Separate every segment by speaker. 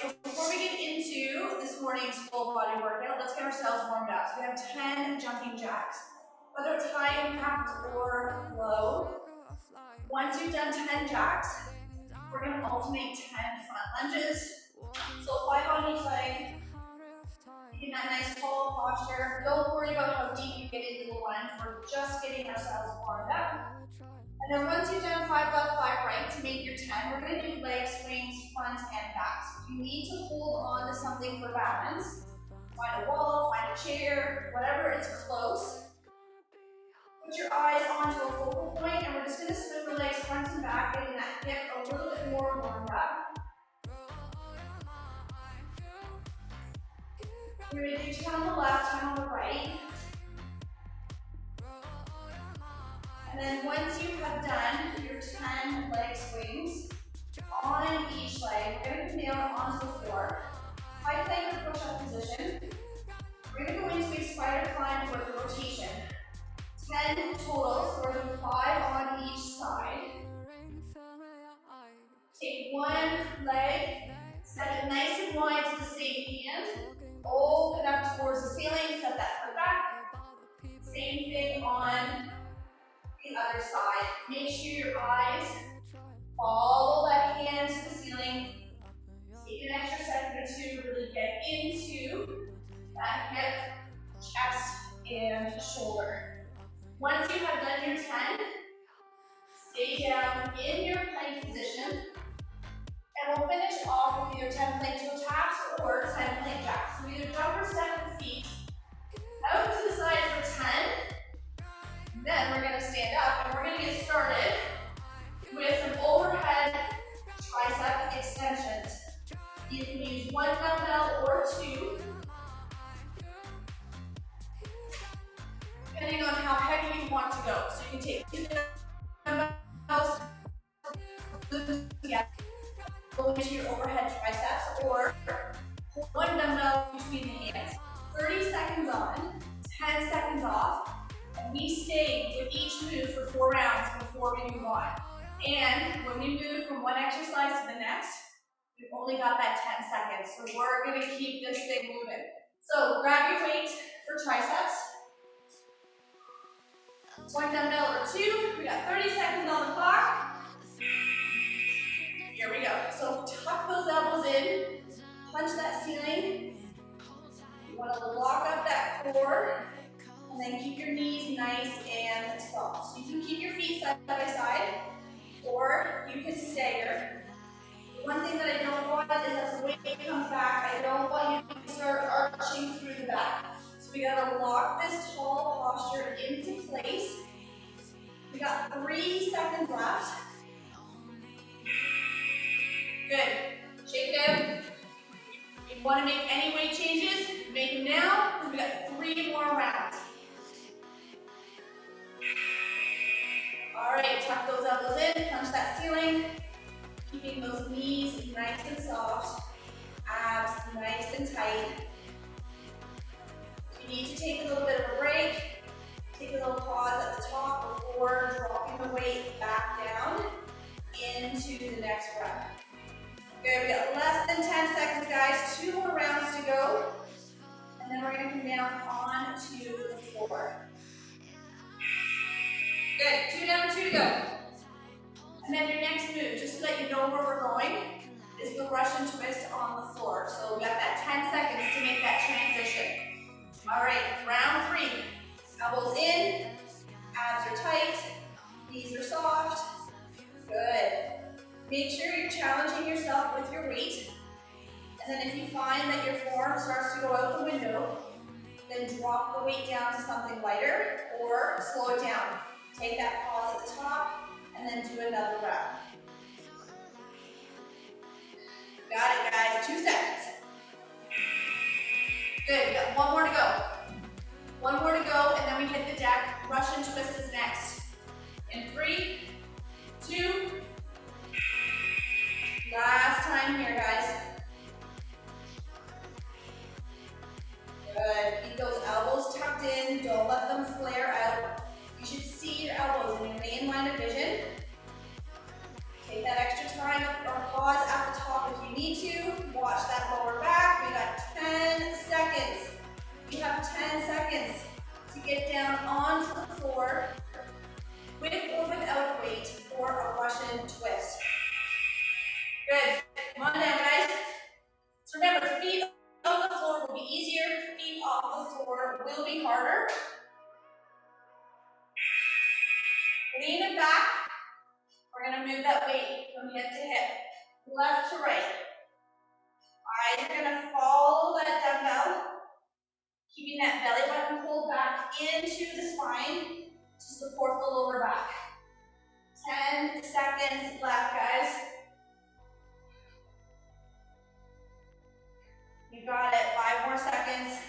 Speaker 1: So before we get into this morning's full body workout, let's get ourselves warmed up. So we have 10 jumping jacks, whether it's high impact or low. Once you've done 10 jacks, we're going to alternate 10 front lunges. So 5 on each leg, getting that nice tall posture. Don't worry about how deep you get into the lunge. We're just getting ourselves warmed up. And then once you've done 5 left, 5 right to make your 10, we're going to do leg swings, front and back. So if you need to hold on to something for balance, find a wall, find a chair, whatever is close. Put your eyes onto a focal point, and we're just going to swing the legs front and back, getting that hip a little bit more warmed up. We're going to do 10 on the left, 10 on the right. And then once you have done your 10 leg swings on each leg, you're going to come down onto the floor. High plank or push-up position. We're going to go into a spider climb with a rotation. 10 total, so we're doing 5 on each side. Take one leg, step it nice and wide to the same hand. Open up towards the ceiling, step that foot back. Same thing on the other side. Make sure your eyes follow that hand to the ceiling. Take an extra second or two to really get into that hip, chest, and shoulder. Once you have done your 10, stay down in your plank position. And we'll finish off with either 10 plank toe taps or 10 plank jacks. So either jump or step the feet out to the side for 10. Then we're going to stand up and we're going to get started with some overhead tricep extensions. You can use 1 dumbbell or 2, depending on how heavy you want to go. So you can take 2 dumbbells, go into your overhead triceps, or 1 dumbbell between the hands. 30 seconds on, 10 seconds off. We stay with each move for 4 rounds before we move on. And when we move from one exercise to the next, we've only got that 10 seconds. So we're going to keep this thing moving. So grab your weight for triceps. 1 dumbbell or 2. We got 30 seconds on the clock. Here we go. So tuck those elbows in. Punch that ceiling. You want to lock up that core. And then keep your knees nice and soft. So you can keep your feet side by side, or you can stagger. One thing that I don't want is as the weight comes back, I don't want you to start arching through the back. So we gotta lock this tall posture into place. We got 3 seconds left. Good. Shake it out. If you want to make any weight changes, make them now, because we got 3 more rounds. Alright, tuck those elbows in, punch that ceiling, keeping those knees nice and soft, abs nice and tight. If you need to take a little bit of a break, take a little pause at the top before dropping the weight back down into the next rep. Good, we got less than 10 seconds, guys. 2 more rounds to go. And then we're going to come down onto the floor. Good, 2 down, 2 to go. And then your next move, just to let you know where we're going, is the Russian twist on the floor. So we got that 10 seconds to make that transition. All right, round 3. Elbows in, abs are tight, knees are soft. Good. Make sure you're challenging yourself with your weight. And then if you find that your form starts to go out the window, then drop the weight down to something lighter or slow it down. Take that pause at the top and then do another rep. Got it, guys. 2 seconds. Good. We got 1 more to go. 1 more to go, and then we hit the deck. Russian twist is next. In 3, 2. Last time here, guys. Good. Keep those elbows tucked in. Don't let them flare out. You should see your elbows in your main line of vision. Take that extra time or pause at the top if you need to. Watch into the spine to support the lower back. 10 seconds left, guys. You got it, 5 more seconds.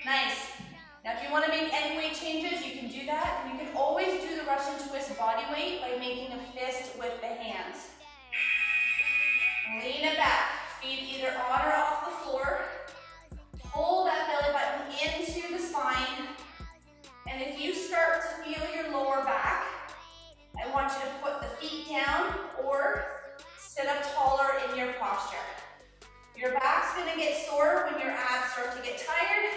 Speaker 1: Nice. Now if you want to make any weight changes, you can do that. You can always do the Russian twist body weight by making a fist with the hands. Lean it back, feet either on or off the floor. Pull that belly button into the spine. And if you start to feel your lower back, I want you to put the feet down or sit up taller in your posture. Your back's gonna get sore when your abs start to get tired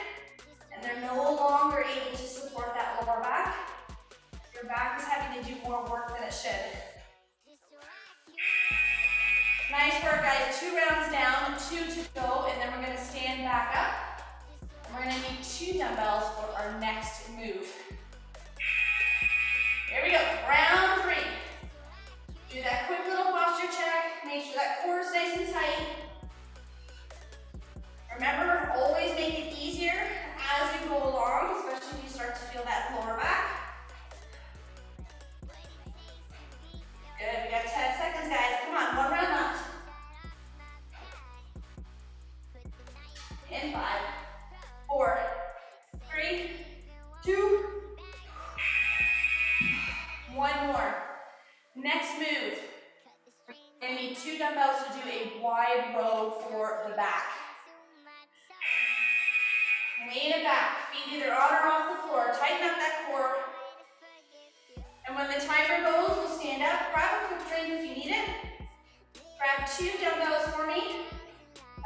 Speaker 1: and they're no longer able to support that lower back. Your back is having to do more work than it should. Nice work, guys. 2 rounds down, 2 to go, and then we're gonna stand back up. And we're gonna need 2 dumbbells for our next move. Here we go, round 3. Do that quick little posture check. Make sure that core is nice and tight. Remember, always make it easier as you go along, especially if you start to feel that lower back. Good, we got 10 seconds, guys. Come on, 1 round left. In 5, 4, 3, 2, 1 more. Next move. We're gonna need 2 dumbbells to do a wide row for the back. Lean it back, feet either on or off the floor. Tighten up that core. And when the timer goes, we'll stand up. Grab a quick drink if you need it. Grab 2 dumbbells for me.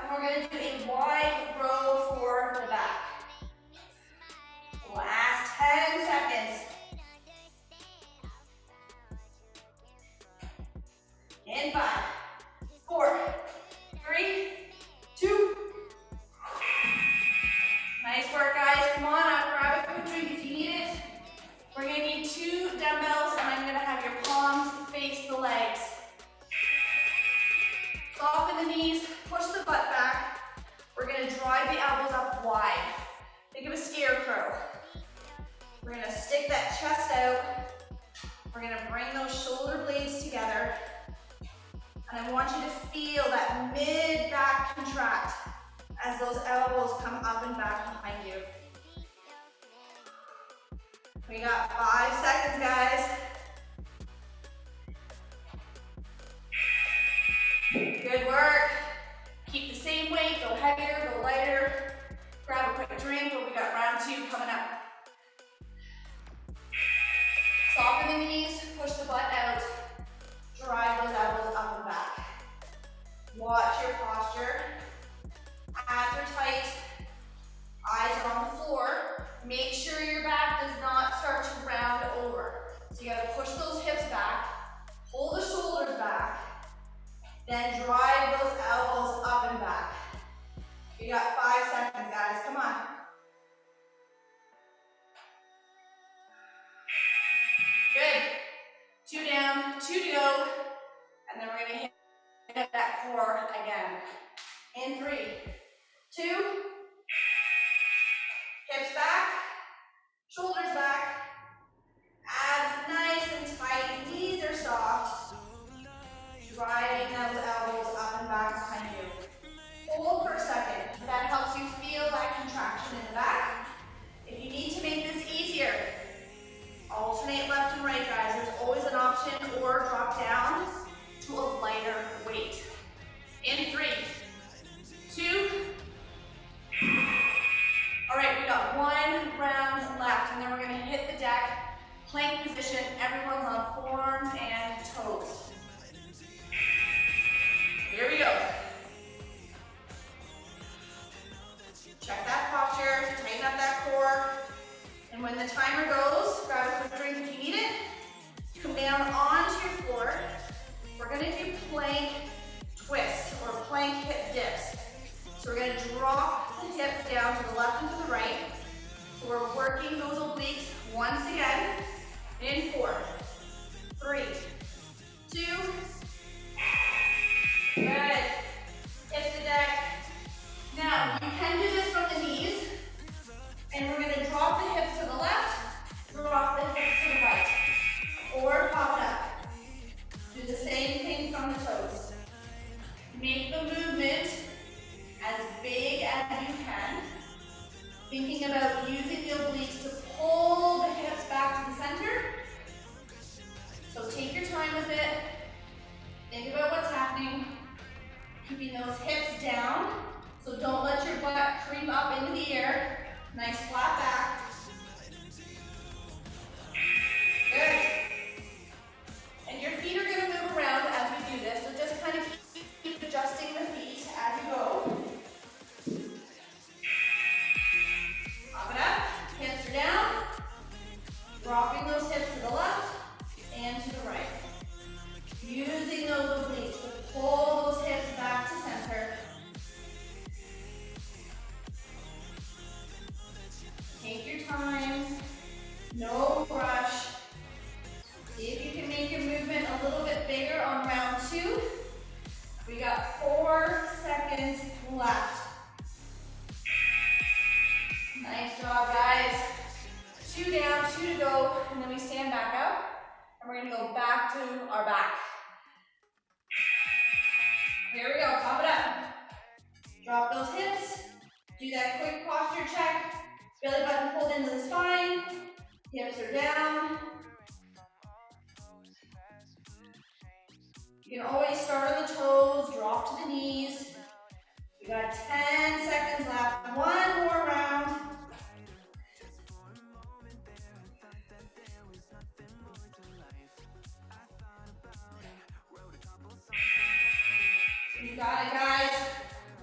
Speaker 1: And we're gonna do a wide row for the back. Last 10 seconds. In 5, 4, 3, 2. Nice work, guys. Come on up, grab a quick drink if you need it. We're gonna need 2 dumbbells, and I'm gonna have your palms face the legs. Soften the knees, push the butt back. We're gonna drive the elbows up wide. Think of a scarecrow. We're gonna stick that chest out. We're gonna bring those shoulder blades together. And I want you to feel that mid-back contract as those elbows come up and back behind you. We got 5 seconds, guys. Good work. Keep the same weight, go heavier, go lighter. Grab a quick drink, but we got round 2 coming up. Soften the knees, push the butt out. Drive those elbows up and back. Watch your posture. Abs are tight. Eyes are on the floor. Make sure your back does not start to round over. So you gotta push those hips back, pull the shoulders back, then drive those elbows up and back. You got 5 seconds, guys. Come on. Good. 2 down, 2 to go. And then we're gonna hit that core again. In 3, 2, hips back, shoulders back, abs nice and tight, knees are soft. Driving those elbows up and back behind you. Hold for a second. That helps you feel that contraction in the back. If you need to make this easier, alternate left and right, guys. There's always an option, or drop down to a lighter weight. In 3, 2. All right, we got 1 round left, and then we're gonna hit the deck, plank position. Everyone's on forearms and toes. Here we go. Check that posture, tighten up that core. And when the timer goes, grab a quick drink if you need it. Come down onto your floor. We're gonna do plank twists or plank hip dips. So we're gonna drop the hips down to the left and to the right. So we're working those obliques once again. In 4, 3, 2. Good. Hit the deck. time with it. Think about what's happening. Keeping those hips down. So don't let your butt creep up into the air. Nice flat back. Good. And your feet are going to move around as we do this. So just kind of keep adjusting the feet as you go. Pop it up. Hips are down. Dropping those hips to the left and to the right. Using those obliques to pull those hips back to center. Take your time. No rush. See if you can make your movement a little bit bigger on round 2. We got 4 seconds left. Nice job, guys. 2 down, 2 to go, and then we stand back up, and we're gonna go back to our back. Here we go, pop it up. Drop those hips. Do that quick posture check. Belly button pulled into the spine. Hips are down. You can always start on the toes, drop to the knees. We got 10 seconds left. One more round. You got it, guys.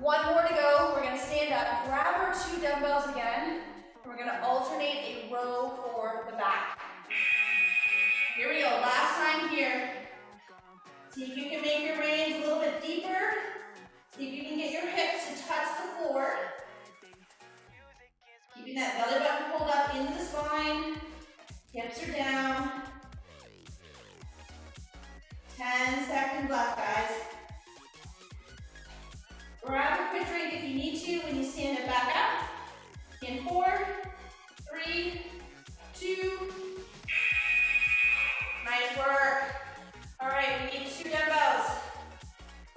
Speaker 1: One more to go. We're going to stand up, grab our 2 dumbbells again, and we're going to alternate a row for the back. Here we go. Last time here. See if you can make your range a little bit deeper. See if you can get your hips to touch the floor. Keeping that belly button pulled up into the spine. Hips are down. 10 seconds left, guys. Grab a quick drink if you need to when you stand it back up. In 4, 3, 2. Nice work. All right, we need 2 dumbbells.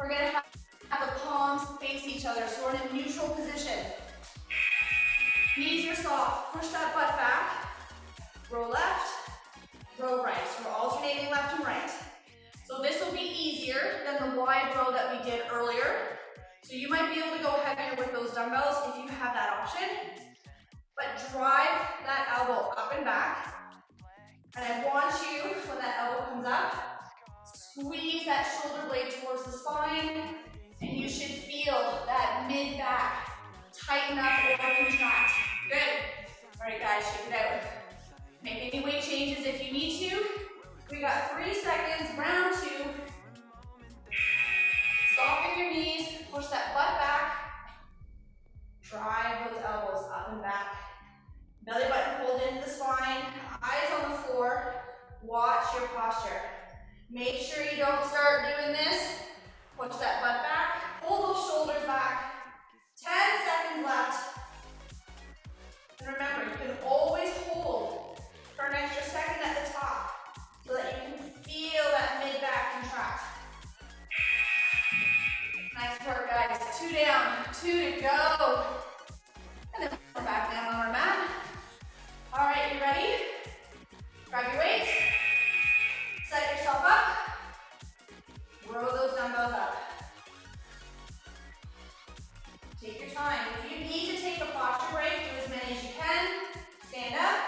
Speaker 1: We're gonna have the palms face each other, so we're in a neutral position. Knees are soft. Push that butt back. Row left, row right. So we're alternating left and right. So this will be easier than the wide row that we did earlier. So you might be able to go heavier with those dumbbells if you have that option. But drive that elbow up and back. And I want you, when that elbow comes up, squeeze that shoulder blade towards the spine, and you should feel that mid-back tighten up or contract. Good. All right, guys, shake it out. Make any weight changes if you need to. We got 3 seconds, round 2. Soften your knees, push that butt back. Drive those elbows up and back. Belly button pulled into the spine, eyes on the floor. Watch your posture. Make sure you don't start doing this. Push that butt back, pull those shoulders back. 10 seconds left. And remember, you can always hold for an extra second at the top so that you can feel that mid-back contract. Nice work, guys. 2 down, 2 to go. And then we're back down on our mat. All right, you ready? Grab your weights. Set yourself up. Row those dumbbells up. Take your time. If you need to take a posture break, do as many as you can. Stand up,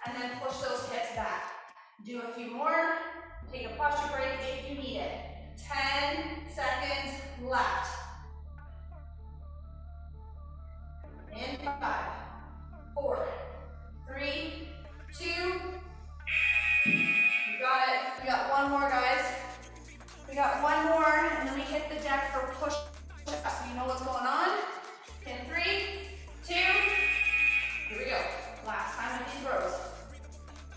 Speaker 1: and then push those hips back. Do a few more. Take a posture break if you need it. 10 seconds left. In 5, 4, 3, 2. You got it. We got one more, guys. We got one more, and then we hit the deck for push. So you know what's going on. In 3, 2. Here we go. Last time with these rows.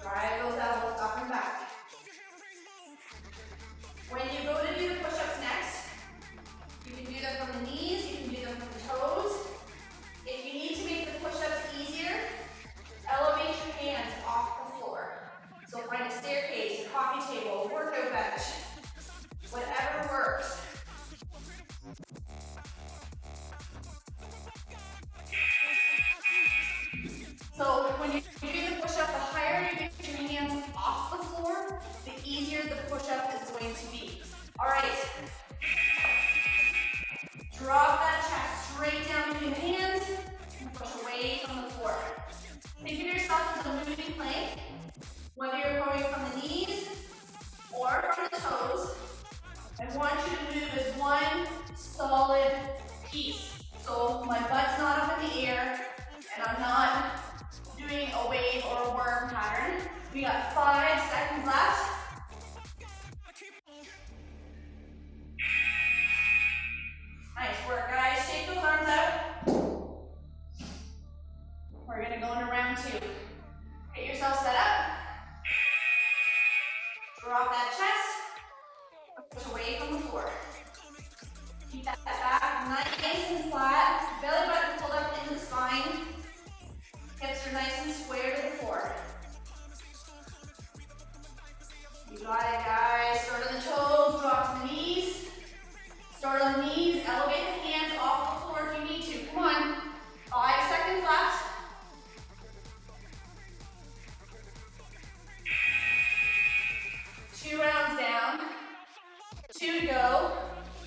Speaker 1: Drive those elbows up and back. When you go to do the push-ups next, you can do them from the knees, you can do them from the toes. If you need to make the push-ups easier, elevate your hands off the floor. So find a staircase, a coffee table, a workout bench, whatever works. So when you do the push-up, the higher you get your hands off the floor, the easier the push-up I want you to move as one solid piece. So my butt's not up in the air, and I'm not doing a wave or a worm pattern. We got 5 seconds left. Nice work, guys. Shake those arms out. We're gonna go into round 2. Get yourself set up. Drop that chest. Push away from the floor. Keep that back nice and flat. Belly button pulled up into the spine. Hips are nice and square to the floor. You got it, guys. Start on the toes, drop to the knees. Start on the knees, elevate the hands off the floor if you need to. Come on. 5 seconds left. Two rounds down. 2 to go.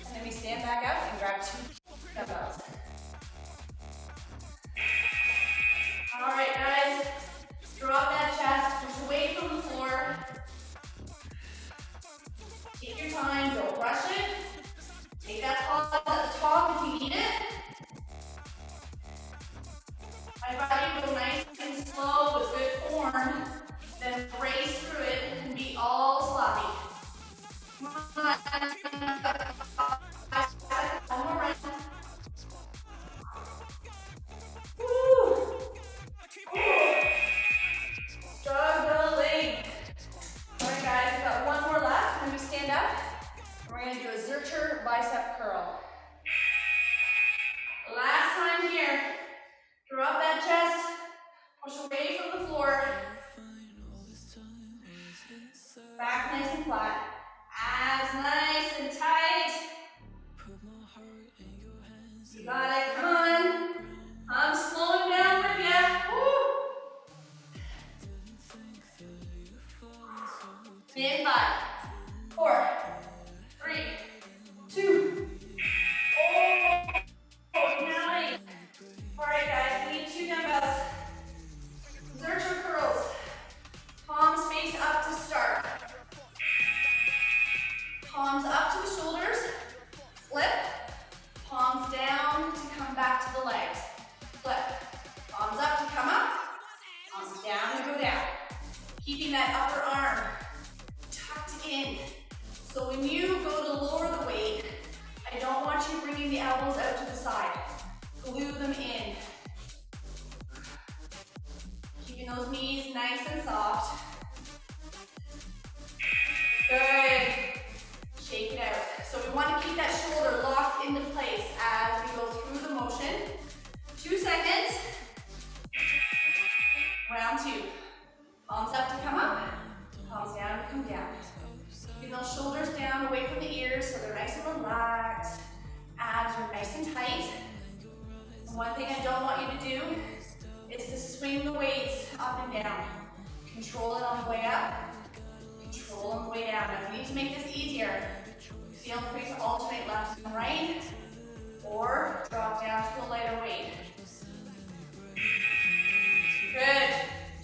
Speaker 1: And then we stand back up and grab 2 dumbbells. All right, guys. Drop that chest, push away from the floor. Take your time, don't rush it. Take that pause at the top if you need it. I invite you to go nice and slow with good form, then race through it and be all sloppy. Come on. 5 seconds, one more round. Woo! Struggling. All right, guys, we've got 1 more left. When we stand up, we're going to do a zercher bicep curl. Last time here. Drop that chest. Push away from the floor. Back nice and flat. Abs nice and tight. You got it. Come on. I'm slowing down with you. Woo. In 5, 4, 3, 2. Oh, nice. All right, guys, we need 2 dumbbells. Zercher curls. Palms face up to start. Palms up to the shoulders. Flip. Palms down to come back to the legs. Flip. Palms up to come up. Palms down to go down. Keeping that upper arm tucked in. So when you go to lower the weight, I don't want you bringing the elbows out to the side. Glue them in. Keeping those knees nice and soft. Good. Shake it out. So we want to keep that shoulder locked into place as we go through the motion. 2 seconds. Round 2. Palms up to come up. Palms down to come down. Keep those shoulders down away from the ears so they're nice and relaxed. Abs are nice and tight. One thing I don't want you to do is to swing the weights up and down. Control it on the way up, control on the way down. Now, if you need to make this easier, feel free to alternate left and right, or drop down to a lighter weight. Good.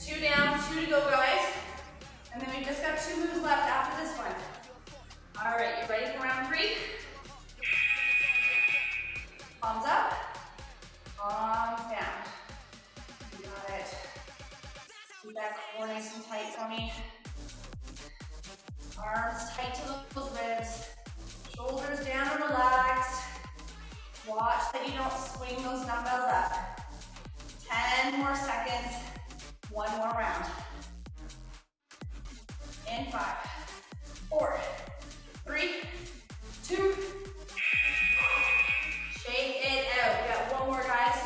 Speaker 1: 2 down, 2 to go, guys. And then we just got 2 moves left after this one. All right, you ready for round 3? Palms up. Palms down. You got it. Keep that core nice and tight for me. Arms tight to those ribs. Shoulders down and relaxed. Watch that you don't swing those dumbbells up. 10 more seconds. 1 more round. In 5, 4, 3, 2. Shake it out. We got 1 more, guys.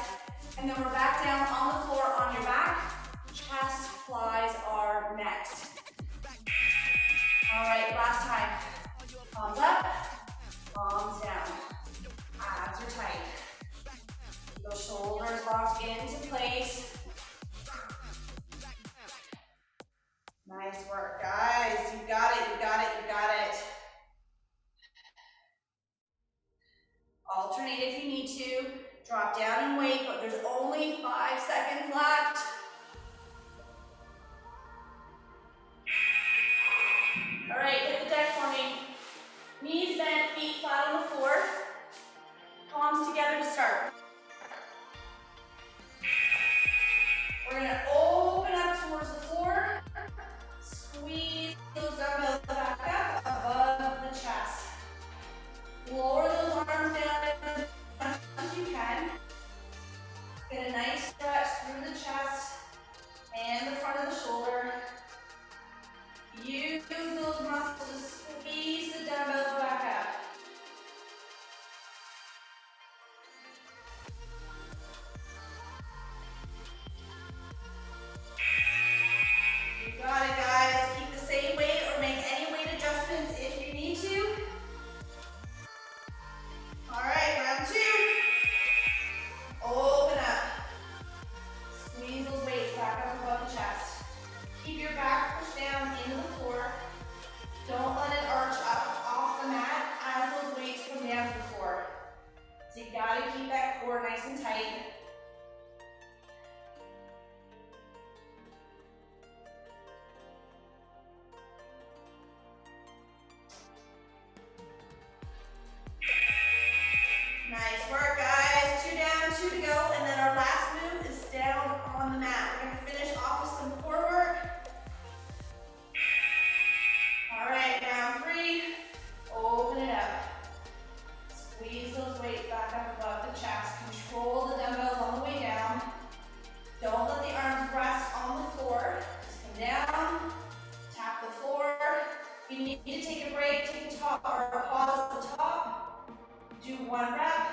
Speaker 1: And then we're back down on the floor on your back. Chest flies are next. All right, last time. Palms up, palms down. Abs are tight. Keep those shoulders locked into place. Nice work, guys. You got it, you got it, you got it. Alternate if you need to. Drop down and wait, but there's only 5 seconds left. All right, hit the deck for me. Knees bent, palms together to start. We're gonna open up towards the floor. Squeeze those dumbbells back up above the chest. Lower those arms down as much as you can. Get a nice stretch through the chest and the front of the shoulder. Use those muscles to squeeze the dumbbells back up. You got it, guys. Keep the same weight or make any weight adjustments if you need to. All right, round two. Open up. Squeeze those weights back up above the chest. Keep your back pushed down into the floor. Don't let it arch up off the mat as those weights come down to the floor. So you gotta keep that core nice and tight. Nice work, guys. 2 down, 2 to go, and then our last move is down on the mat. We're gonna finish off with some core work. All right, round 3. Open it up. Squeeze those weights back up above the chest. Control the dumbbells on the way down. Don't let the arms rest on the floor. Just come down, tap the floor. If you need to take a break, take a pause at the top. Do 1 rep,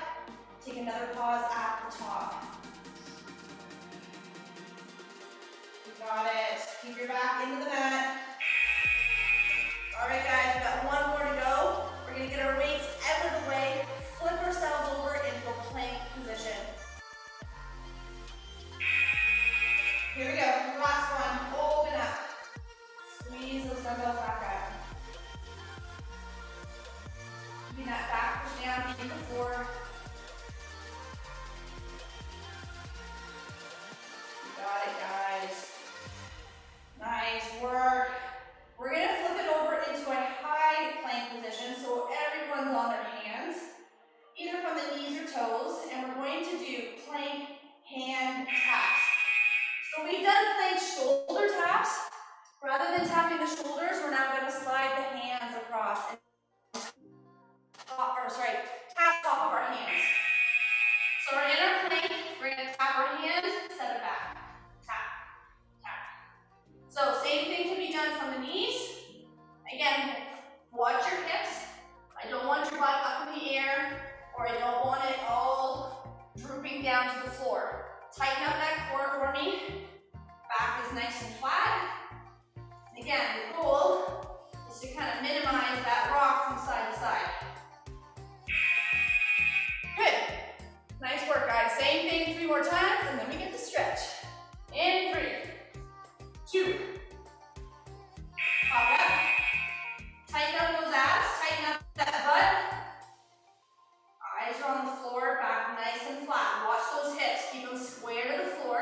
Speaker 1: take another pause at the top. You got it. Keep your back into the mat. All right, guys, we've got 1 more to go. We're gonna get our weights out of the way, flip ourselves over into a plank position. Here we go, last one, open up. Squeeze those dumbbells back up. Keeping that back push down into the floor. You got it, guys. Nice work. We're gonna flip it over into a high plank position, so everyone's on their hands, either from the knees or toes, and we're going to do plank hand taps. So we've done plank shoulder taps. Rather than tapping the shoulders, we're now going to slide the hands across and tap top of our hands. So we're in our plank, we're going to tap our hands, set it back. Tap, tap. So same thing can be done from the knees. Again, watch your hips. I don't want your butt up in the air, or I don't want it all drooping down to the floor. Tighten up that core for me. Back is nice and flat. Again, the goal is to kind of minimize that rock from side to side. Good. Nice work, guys. Same thing 3 more times, and then we get to stretch. In 3, 2. Pop up. Tighten up those abs. Tighten up that butt. Eyes are on the floor. Back nice and flat. Watch those hips. Keep them square to the floor.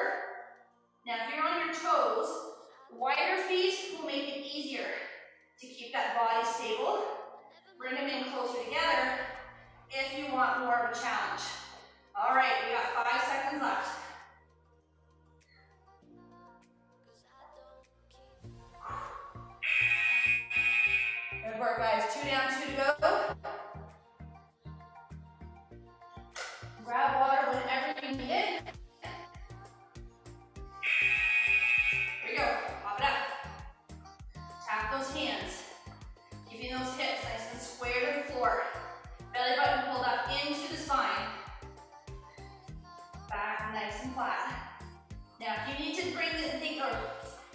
Speaker 1: Now, if you're on your toes, wider feet will make it easier to keep that body stable. Bring them in closer together if you want more of a challenge. All right, we got 5 seconds left. Good work, guys. 2 down, 2 to go. Grab water whenever you need it. Here we go. Pop it up. Tap those hands. Keeping those hips nice and square to the floor. Belly button pulled up into the spine. Back nice and flat. Now, if you need to bring this thing, or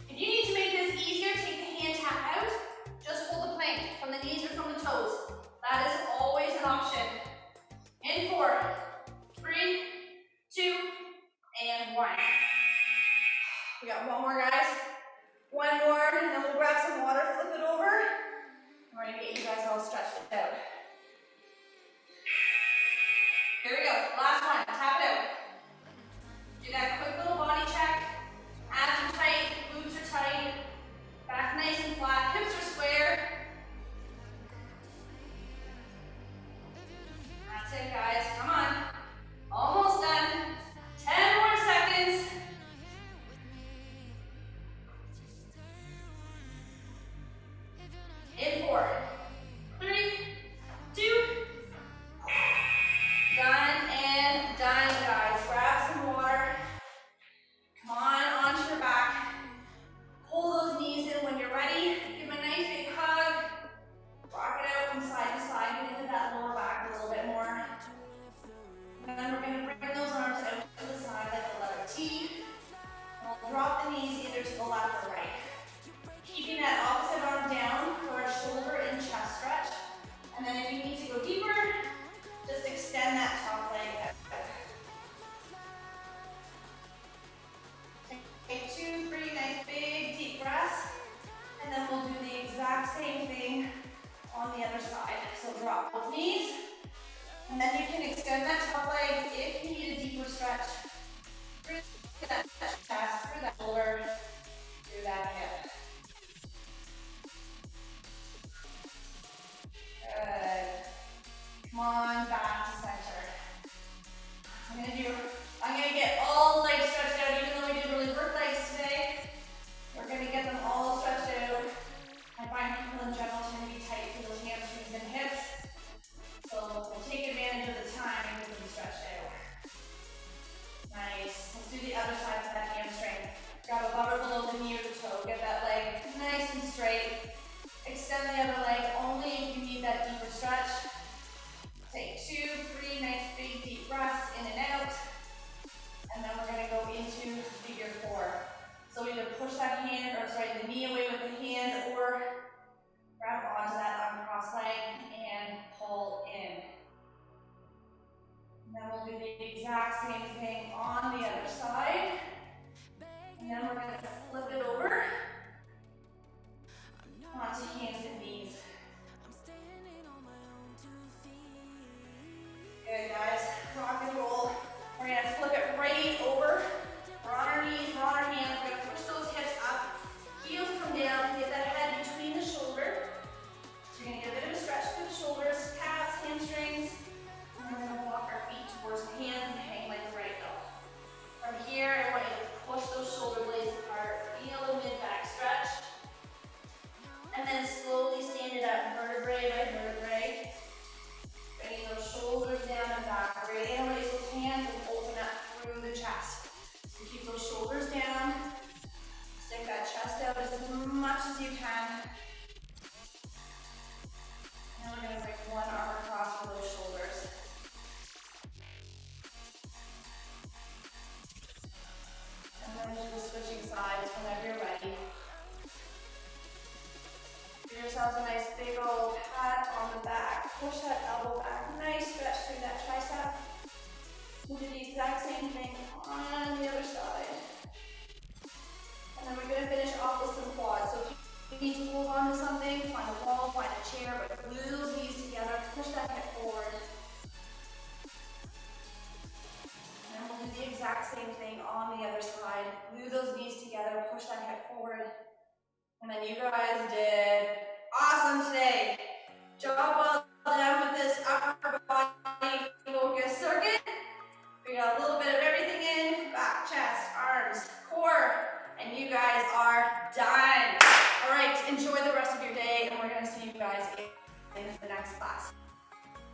Speaker 1: if you need to make this easier, take the hand tap out. Just hold the plank from the knees or from the toes. That is always an option. In 4, 3, 2, and 1. We got 1 more, guys. 1 more, and then we'll grab some water, flip it over. We're gonna get you guys all stretched out. Here we go, last one, tap it out. Do that quick little body check. Abs are tight, glutes are tight. Back nice and flat, hips are square. That's it, guys, come on. going side to side, get into that lower back a little bit more. And then we're going to bring those arms out to the side like a letter T. And we'll drop the knees either to the left or right. Keeping that opposite arm down for a shoulder and chest stretch. And then if you need to go deeper, just extend that top leg out. Take 2, 3 nice big deep breaths. And then we'll do the exact same thing on the other side. So drop both knees. And then you can extend that top leg if you need a deeper stretch. Through that chest, through that shoulder, through that hip. Good. Come on, back to center. I'm gonna get all the legs stretched out, even though we didn't really work legs today. We're gonna get them all stretched out. I find people in general tend to be tight to those hamstrings and hips. So we'll take advantage of the time and get them stretched out. Nice. Let's do the other side of that hamstring. Grab a bumper below the knee or the toe. Get that leg nice and straight. Extend the other leg only if you need that deeper stretch. Take 2, 3 nice big deep breaths in and out. And then we're going to go into figure 4. So either push that hand, or sorry, the knee away with the hand, or grab onto that uncrossed leg and pull in. And then we'll do the exact same thing on the other side. And then we're going to flip it over onto hands and knees. Good, guys. Rock and roll. We're going to flip it right over. We're on our knees, we're on our hands. We're going to push those hips up. Heels come down. Get that head between the shoulder. So you're going to get a bit of a stretch through the shoulders, calves, hamstrings. And we're going to walk our feet towards hands and hang like a ragdoll. From here, I want you to push those shoulder blades apart. Feel the mid-back stretch. And then slowly stand it up, vertebrae by vertebrae. Bringing those shoulders down and back. We're going to raise those hands and open up through the chest. So keep those shoulders down. Stick that chest out as much as you can. And we're going to bring one arm across for those shoulders. And then we'll do the switching sides whenever you're ready. Give yourselves a nice big old pat on the back. Push that elbow back. Nice stretch through that tricep. We'll do the exact same thing on the other side. And then we're going to finish off with some quads. So if you need to hold on to something, find a wall, find a chair, but glue those knees together. Push that hip forward. And then we'll do the exact same thing on the other side. Glue those knees together. Push that hip forward. And then you guys did awesome today. Job well done with this upper body focus circuit. We got a little bit of everything in, back, chest, arms, core, and you guys are done. All right, enjoy the rest of your day, and we're gonna see you guys in the next class.